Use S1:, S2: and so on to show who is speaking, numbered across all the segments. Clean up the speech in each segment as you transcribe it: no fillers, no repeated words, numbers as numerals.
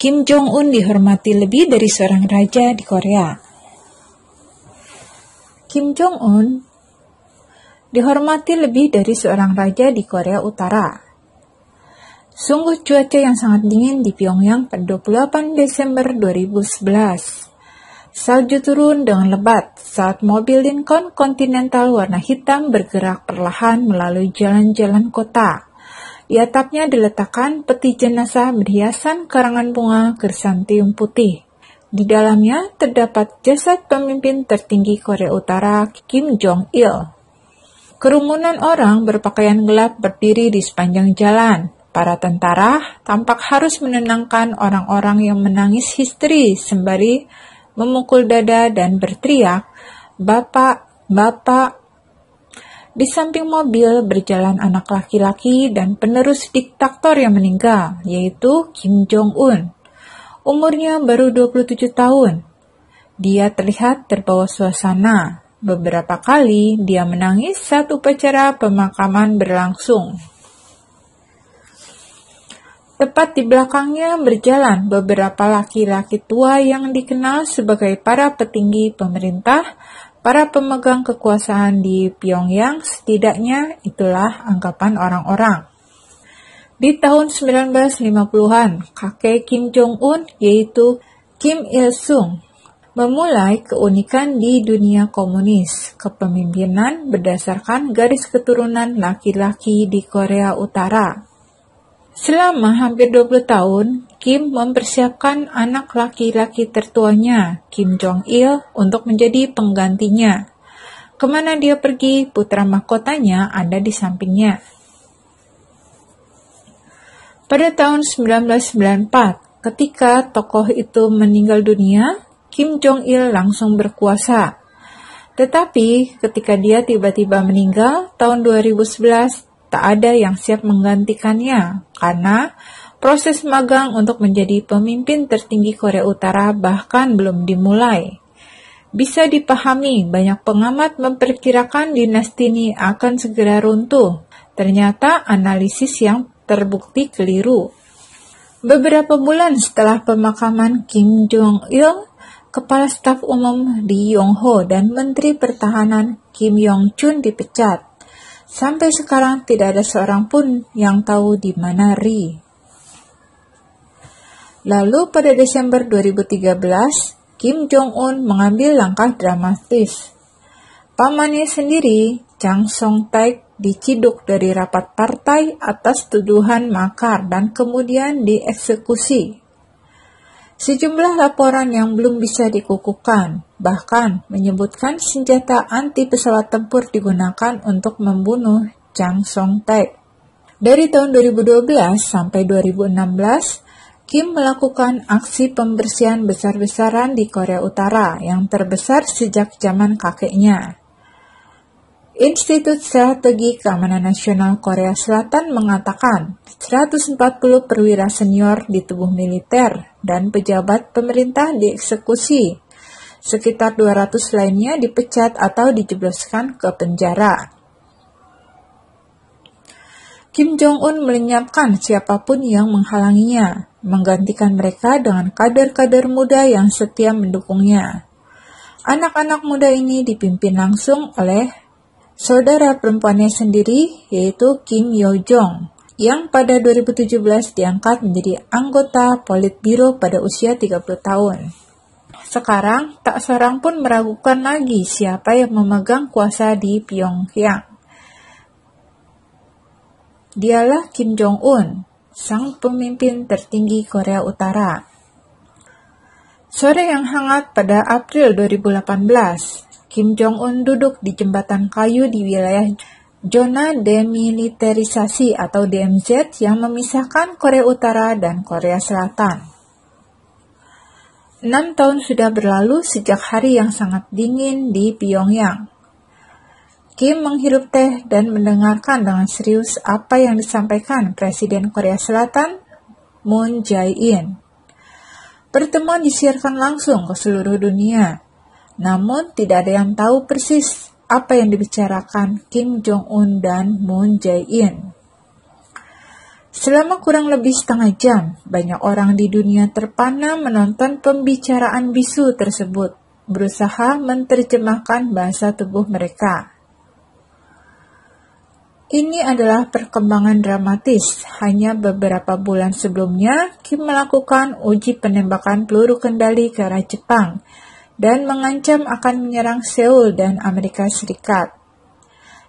S1: Kim Jong-un dihormati lebih dari seorang raja di Korea. Kim Jong-un dihormati lebih dari seorang raja di Korea Utara. Sungguh cuaca yang sangat dingin di Pyongyang pada 28 Desember 2011. Salju turun dengan lebat saat mobil Lincoln Continental warna hitam bergerak perlahan melalui jalan-jalan kota. Di atapnya diletakkan peti jenazah berhiasan karangan bunga krisantium putih. Di dalamnya terdapat jasad pemimpin tertinggi Korea Utara, Kim Jong-il. Kerumunan orang berpakaian gelap berdiri di sepanjang jalan. Para tentara tampak harus menenangkan orang-orang yang menangis histeris sembari memukul dada dan berteriak, "Bapak, Bapak." Di samping mobil berjalan anak laki-laki dan penerus diktator yang meninggal, yaitu Kim Jong-un. Umurnya baru 27 tahun. Dia terlihat terbawa suasana. Beberapa kali dia menangis saat upacara pemakaman berlangsung. Tepat di belakangnya berjalan beberapa laki-laki tua yang dikenal sebagai para petinggi pemerintah, para pemegang kekuasaan di Pyongyang, setidaknya itulah anggapan orang-orang. Di tahun 1950-an, kakek Kim Jong-un, yaitu Kim Il-sung, memulai keunikan di dunia komunis, kepemimpinan berdasarkan garis keturunan laki-laki di Korea Utara. Selama hampir 20 tahun, Kim mempersiapkan anak laki-laki tertuanya, Kim Jong-il, untuk menjadi penggantinya. Kemana dia pergi, putra mahkotanya ada di sampingnya. Pada tahun 1994, ketika tokoh itu meninggal dunia, Kim Jong-il langsung berkuasa. Tetapi ketika dia tiba-tiba meninggal tahun 2011, tak ada yang siap menggantikannya karena proses magang untuk menjadi pemimpin tertinggi Korea Utara bahkan belum dimulai. Bisa dipahami, banyak pengamat memperkirakan dinasti ini akan segera runtuh. Ternyata analisis yang terbukti keliru. Beberapa bulan setelah pemakaman Kim Jong-il, Kepala Staf Umum Lee Yong-ho dan Menteri Pertahanan Kim Yong-chun dipecat. Sampai sekarang tidak ada seorang pun yang tahu di mana Ri. Lalu pada Desember 2013, Kim Jong-un mengambil langkah dramatis. Pamannya sendiri, Jang Song-taek, diciduk dari rapat partai atas tuduhan makar dan kemudian dieksekusi. Sejumlah laporan yang belum bisa dikukuhkan, bahkan menyebutkan senjata anti pesawat tempur digunakan untuk membunuh Jang Song-taek. Dari tahun 2012 sampai 2016, Kim melakukan aksi pembersihan besar-besaran di Korea Utara yang terbesar sejak zaman kakeknya. Institut Strategi Keamanan Nasional Korea Selatan mengatakan 140 perwira senior di tubuh militer dan pejabat pemerintah dieksekusi. Sekitar 200 lainnya dipecat atau dijebloskan ke penjara. Kim Jong-un melenyapkan siapapun yang menghalanginya, menggantikan mereka dengan kader-kader muda yang setia mendukungnya. Anak-anak muda ini dipimpin langsung oleh saudara perempuannya sendiri, yaitu Kim Yo-jong, yang pada 2017 diangkat menjadi anggota Politbiro pada usia 30 tahun. Sekarang, tak seorang pun meragukan lagi siapa yang memegang kuasa di Pyongyang. Dialah Kim Jong-un, sang pemimpin tertinggi Korea Utara. Sore yang hangat pada April 2018, Kim Jong-un duduk di jembatan kayu di wilayah zona demilitarisasi atau DMZ yang memisahkan Korea Utara dan Korea Selatan. 6 tahun sudah berlalu sejak hari yang sangat dingin di Pyongyang. Kim menghirup teh dan mendengarkan dengan serius apa yang disampaikan Presiden Korea Selatan, Moon Jae-in. Pertemuan disiarkan langsung ke seluruh dunia, namun tidak ada yang tahu persis apa yang dibicarakan Kim Jong-un dan Moon Jae-in. Selama kurang lebih setengah jam, banyak orang di dunia terpana menonton pembicaraan bisu tersebut, berusaha menerjemahkan bahasa tubuh mereka. Ini adalah perkembangan dramatis. Hanya beberapa bulan sebelumnya, Kim melakukan uji penembakan peluru kendali ke arah Jepang dan mengancam akan menyerang Seoul dan Amerika Serikat.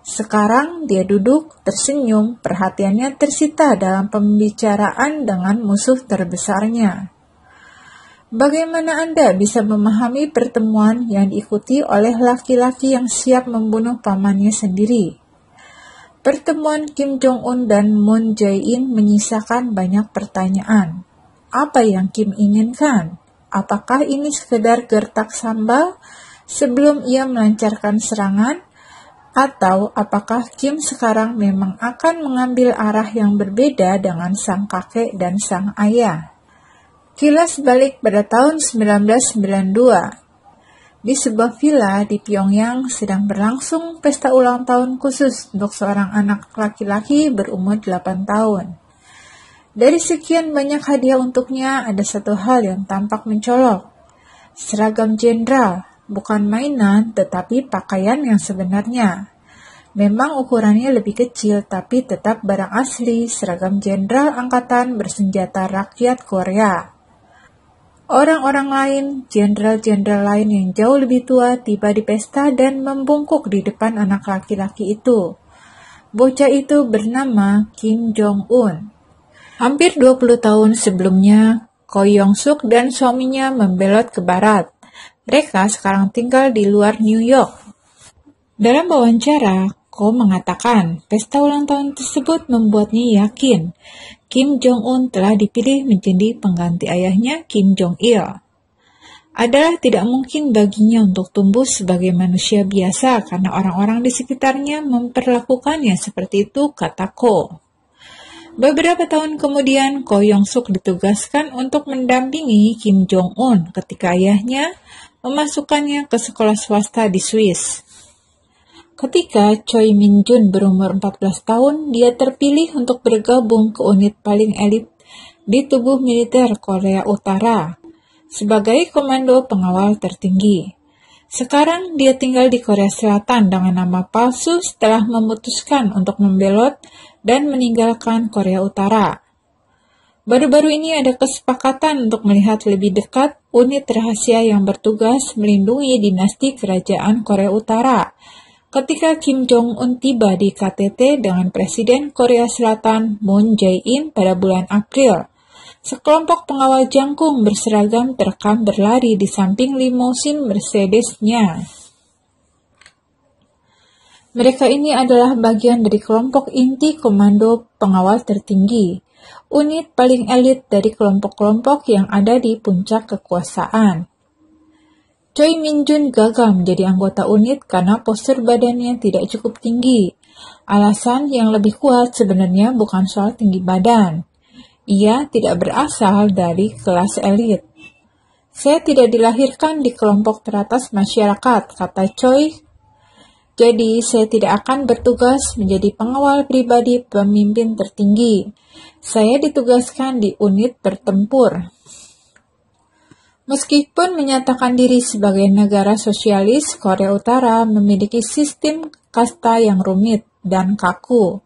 S1: Sekarang dia duduk, tersenyum, perhatiannya tersita dalam pembicaraan dengan musuh terbesarnya. Bagaimana Anda bisa memahami pertemuan yang diikuti oleh laki-laki yang siap membunuh pamannya sendiri? Pertemuan Kim Jong-un dan Moon Jae-in menyisakan banyak pertanyaan. Apa yang Kim inginkan? Apakah ini sekedar gertak sambal sebelum ia melancarkan serangan? Atau apakah Kim sekarang memang akan mengambil arah yang berbeda dengan sang kakek dan sang ayah? Kilas balik pada tahun 1992. Di sebuah villa di Pyongyang sedang berlangsung pesta ulang tahun khusus untuk seorang anak laki-laki berumur 8 tahun. Dari sekian banyak hadiah untuknya, ada satu hal yang tampak mencolok. Seragam jenderal, bukan mainan tetapi pakaian yang sebenarnya. Memang ukurannya lebih kecil tapi tetap barang asli, seragam jenderal angkatan bersenjata rakyat Korea. Orang-orang lain, jenderal-jenderal lain yang jauh lebih tua tiba di pesta dan membungkuk di depan anak laki-laki itu. Bocah itu bernama Kim Jong-un. Hampir 20 tahun sebelumnya, Ko Yong-suk dan suaminya membelot ke barat. Mereka sekarang tinggal di luar New York. Dalam wawancara, Ko mengatakan pesta ulang tahun tersebut membuatnya yakin Kim Jong-un telah dipilih menjadi pengganti ayahnya Kim Jong-il. Adalah tidak mungkin baginya untuk tumbuh sebagai manusia biasa karena orang-orang di sekitarnya memperlakukannya seperti itu, kata Ko. Beberapa tahun kemudian, Ko Yong-suk ditugaskan untuk mendampingi Kim Jong-un ketika ayahnya memasukkannya ke sekolah swasta di Swiss. Ketika Choi Min-jun berumur 14 tahun, dia terpilih untuk bergabung ke unit paling elit di tubuh militer Korea Utara sebagai komando pengawal tertinggi. Sekarang dia tinggal di Korea Selatan dengan nama palsu setelah memutuskan untuk membelot dan meninggalkan Korea Utara. Baru-baru ini ada kesepakatan untuk melihat lebih dekat unit rahasia yang bertugas melindungi dinasti kerajaan Korea Utara ketika Kim Jong-un tiba di KTT dengan Presiden Korea Selatan Moon Jae-in pada bulan April. Sekelompok pengawal jangkung berseragam terekam berlari di samping limousin Mercedes-nya. Mereka ini adalah bagian dari kelompok inti komando pengawal tertinggi, unit paling elit dari kelompok-kelompok yang ada di puncak kekuasaan. Choi Min-jun gagal menjadi anggota unit karena postur badannya tidak cukup tinggi. Alasan yang lebih kuat sebenarnya bukan soal tinggi badan. Ia tidak berasal dari kelas elit. Saya tidak dilahirkan di kelompok teratas masyarakat, kata Choi. Jadi saya tidak akan bertugas menjadi pengawal pribadi pemimpin tertinggi. Saya ditugaskan di unit bertempur. Meskipun menyatakan diri sebagai negara sosialis, Korea Utara memiliki sistem kasta yang rumit dan kaku,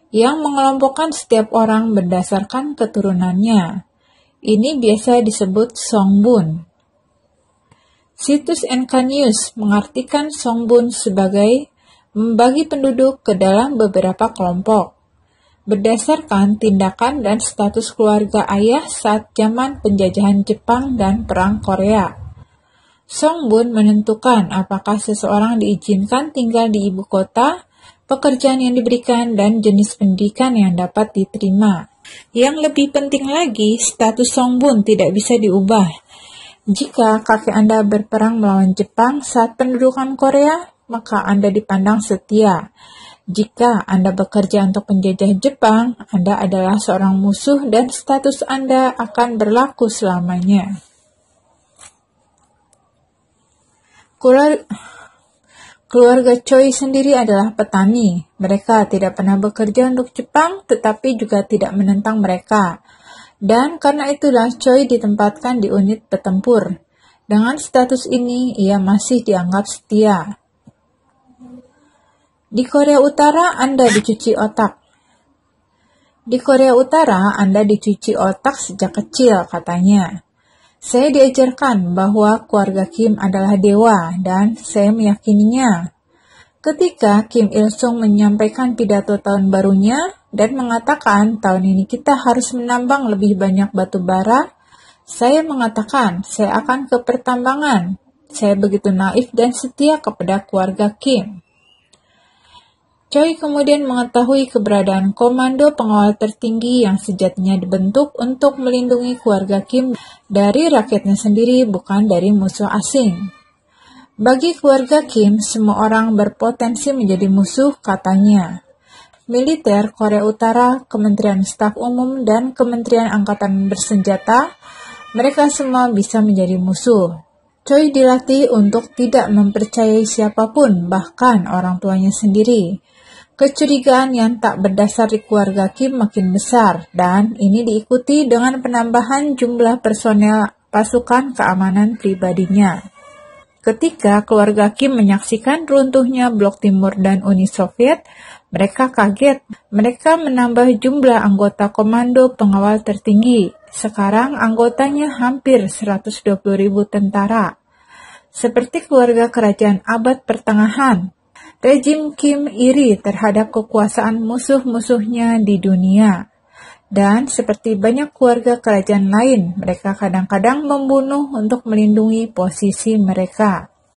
S1: yang mengelompokkan setiap orang berdasarkan keturunannya. Ini biasa disebut Songbun. Situs NK News mengartikan Songbun sebagai membagi penduduk ke dalam beberapa kelompok, berdasarkan tindakan dan status keluarga ayah saat zaman penjajahan Jepang dan Perang Korea. Songbun menentukan apakah seseorang diizinkan tinggal di ibu kota, pekerjaan yang diberikan, dan jenis pendidikan yang dapat diterima. Yang lebih penting lagi, status Songbun tidak bisa diubah. Jika kakek Anda berperang melawan Jepang saat pendudukan Korea, maka Anda dipandang setia. Jika Anda bekerja untuk penjajah Jepang, Anda adalah seorang musuh dan status Anda akan berlaku selamanya. Keluarga Choi sendiri adalah petani. Mereka tidak pernah bekerja untuk Jepang, tetapi juga tidak menentang mereka. Dan karena itulah Choi ditempatkan di unit petempur. Dengan status ini, ia masih dianggap setia. Di Korea Utara, Anda dicuci otak. Di Korea Utara, Anda dicuci otak sejak kecil, katanya. Saya diajarkan bahwa keluarga Kim adalah dewa dan saya meyakininya. Ketika Kim Il-sung menyampaikan pidato tahun barunya dan mengatakan tahun ini kita harus menambang lebih banyak batu bara, saya mengatakan saya akan ke pertambangan. Saya begitu naif dan setia kepada keluarga Kim. Choi kemudian mengetahui keberadaan Komando Pengawal Tertinggi yang sejatinya dibentuk untuk melindungi keluarga Kim dari rakyatnya sendiri, bukan dari musuh asing. Bagi keluarga Kim, semua orang berpotensi menjadi musuh, katanya. Militer Korea Utara, Kementerian Staf Umum, dan Kementerian Angkatan Bersenjata, mereka semua bisa menjadi musuh. Choi dilatih untuk tidak mempercayai siapapun, bahkan orang tuanya sendiri. Kecurigaan yang tak berdasar di keluarga Kim makin besar, dan ini diikuti dengan penambahan jumlah personel pasukan keamanan pribadinya. Ketika keluarga Kim menyaksikan runtuhnya Blok Timur dan Uni Soviet, mereka kaget. Mereka menambah jumlah anggota Komando Pengawal Tertinggi. Sekarang anggotanya hampir 120.000 tentara. Seperti keluarga kerajaan abad pertengahan, rejim Kim iri terhadap kekuasaan musuh-musuhnya di dunia. Dan seperti banyak keluarga kerajaan lain, mereka kadang-kadang membunuh untuk melindungi posisi mereka.